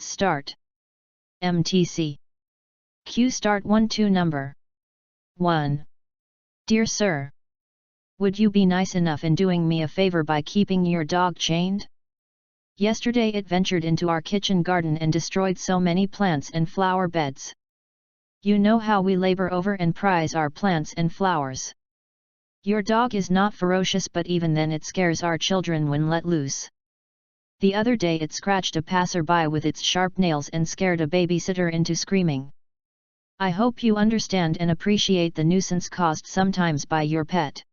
Start. MTC. Q start 1-2 number 1. Dear Sir. Would you be nice enough in doing me a favor by keeping your dog chained? Yesterday it ventured into our kitchen garden and destroyed so many plants and flower beds. You know how we labor over and prize our plants and flowers. Your dog is not ferocious, but even then it scares our children when let loose. The other day it scratched a passerby with its sharp nails and scared a babysitter into screaming. I hope you understand and appreciate the nuisance caused sometimes by your pet.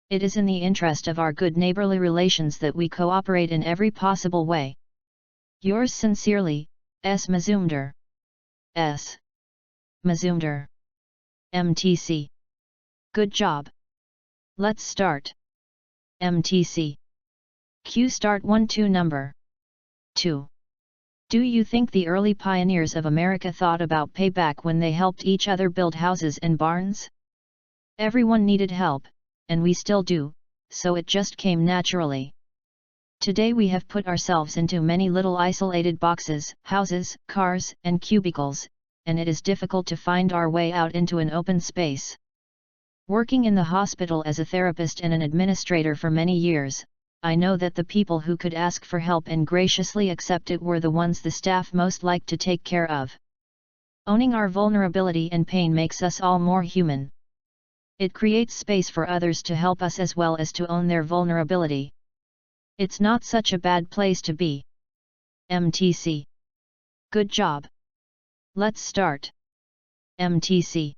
It is in the interest of our good neighborly relations that we cooperate in every possible way. Yours sincerely, S. Mazumder. S. Mazumder. MTC. Good job. Let's start. MTC. Q start 1-2 number 2. Do you think the early pioneers of America thought about payback when they helped each other build houses and barns? Everyone needed help, and we still do, so it just came naturally. Today we have put ourselves into many little isolated boxes, houses, cars, and cubicles, and it is difficult to find our way out into an open space. Working in the hospital as a therapist and an administrator for many years, I know that the people who could ask for help and graciously accept it were the ones the staff most liked to take care of. Owning our vulnerability and pain makes us all more human. It creates space for others to help us as well as to own their vulnerability. It's not such a bad place to be. MTC. Good job. Let's start. MTC.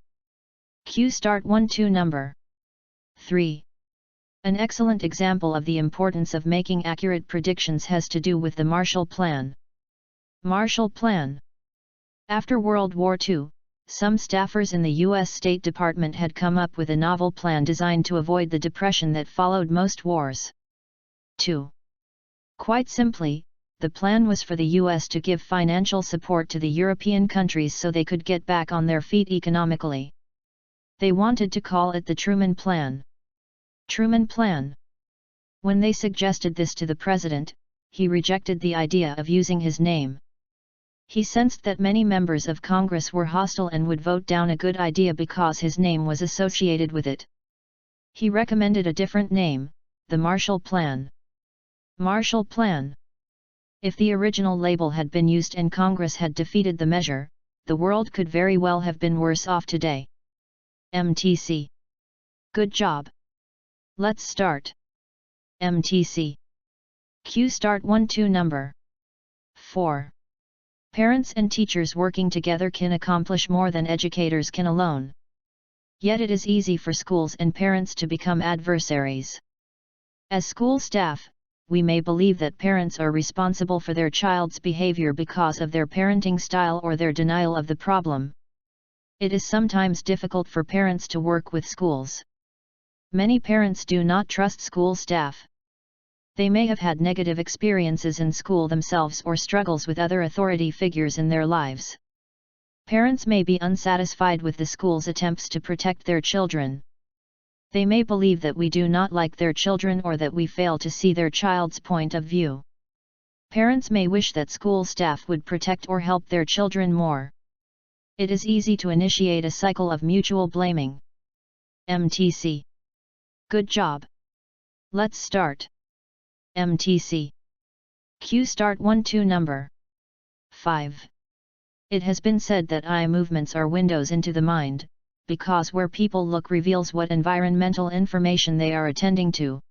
Q start 1-2 number 3. An excellent example of the importance of making accurate predictions has to do with the Marshall Plan. Marshall Plan. After World War II, some staffers in the U.S. State Department had come up with a novel plan designed to avoid the depression that followed most wars. 2. Quite simply, the plan was for the U.S. to give financial support to the European countries so they could get back on their feet economically. They wanted to call it the Truman Plan. Truman Plan. When they suggested this to the president, he rejected the idea of using his name. He sensed that many members of Congress were hostile and would vote down a good idea because his name was associated with it. He recommended a different name, the Marshall Plan. Marshall Plan. If the original label had been used and Congress had defeated the measure, the world could very well have been worse off today. MTC. Good job. Let's start. MTC. Q start 1-2 number 4. Parents and teachers working together can accomplish more than educators can alone. Yet it is easy for schools and parents to become adversaries. As school staff, we may believe that parents are responsible for their child's behavior because of their parenting style or their denial of the problem. It is sometimes difficult for parents to work with schools. Many parents do not trust school staff. They may have had negative experiences in school themselves or struggles with other authority figures in their lives. Parents may be unsatisfied with the school's attempts to protect their children. They may believe that we do not like their children or that we fail to see their child's point of view. Parents may wish that school staff would protect or help their children more. It is easy to initiate a cycle of mutual blaming. MTC. Good job. Let's start. MTC. Q start 1-2 number 5. It has been said that eye movements are windows into the mind, because where people look reveals what environmental information they are attending to.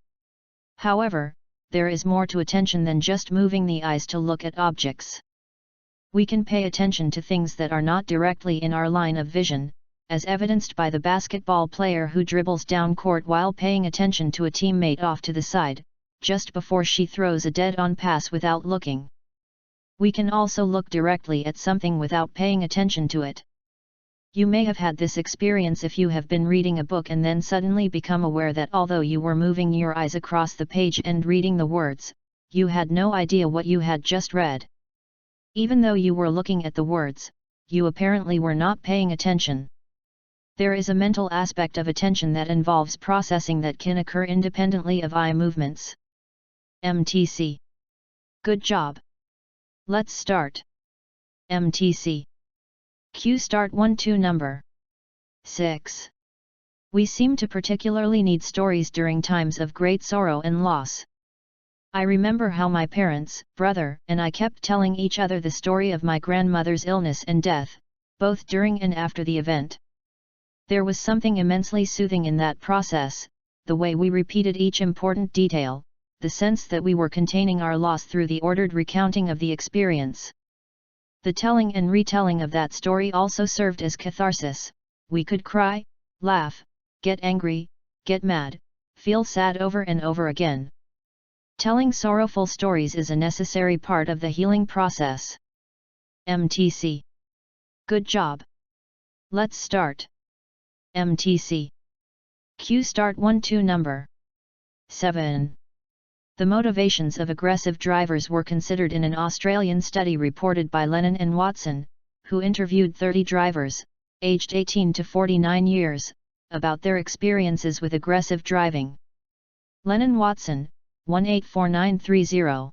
However, there is more to attention than just moving the eyes to look at objects. We can pay attention to things that are not directly in our line of vision, as evidenced by the basketball player who dribbles down court while paying attention to a teammate off to the side, just before she throws a dead-on pass without looking. We can also look directly at something without paying attention to it. You may have had this experience if you have been reading a book and then suddenly become aware that although you were moving your eyes across the page and reading the words, you had no idea what you had just read. Even though you were looking at the words, you apparently were not paying attention. There is a mental aspect of attention that involves processing that can occur independently of eye movements. MTC. Good job. Let's start. MTC. Q start 1-2 number 6. We seem to particularly need stories during times of great sorrow and loss. I remember how my parents, brother, and I kept telling each other the story of my grandmother's illness and death, both during and after the event. There was something immensely soothing in that process, the way we repeated each important detail, the sense that we were containing our loss through the ordered recounting of the experience. The telling and retelling of that story also served as catharsis. We could cry, laugh, get angry, get mad, feel sad over and over again. Telling sorrowful stories is a necessary part of the healing process. MTC. Good job. Let's start. MTC. Q start 1-2 number 7. The motivations of aggressive drivers were considered in an Australian study reported by Lennon and Watson, who interviewed 30 drivers, aged 18 to 49 years, about their experiences with aggressive driving. Lennon-Watson, 184930.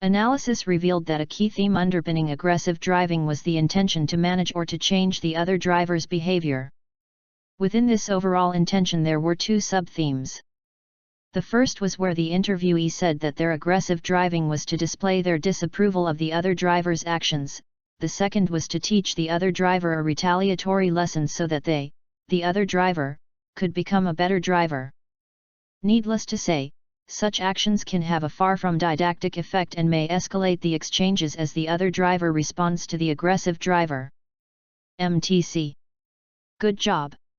Analysis revealed that a key theme underpinning aggressive driving was the intention to manage or to change the other driver's behavior. Within this overall intention there were two sub-themes. The first was where the interviewee said that their aggressive driving was to display their disapproval of the other driver's actions. The second was to teach the other driver a retaliatory lesson so that they, the other driver, could become a better driver. Needless to say, such actions can have a far from didactic effect and may escalate the exchanges as the other driver responds to the aggressive driver. MTC. Good job.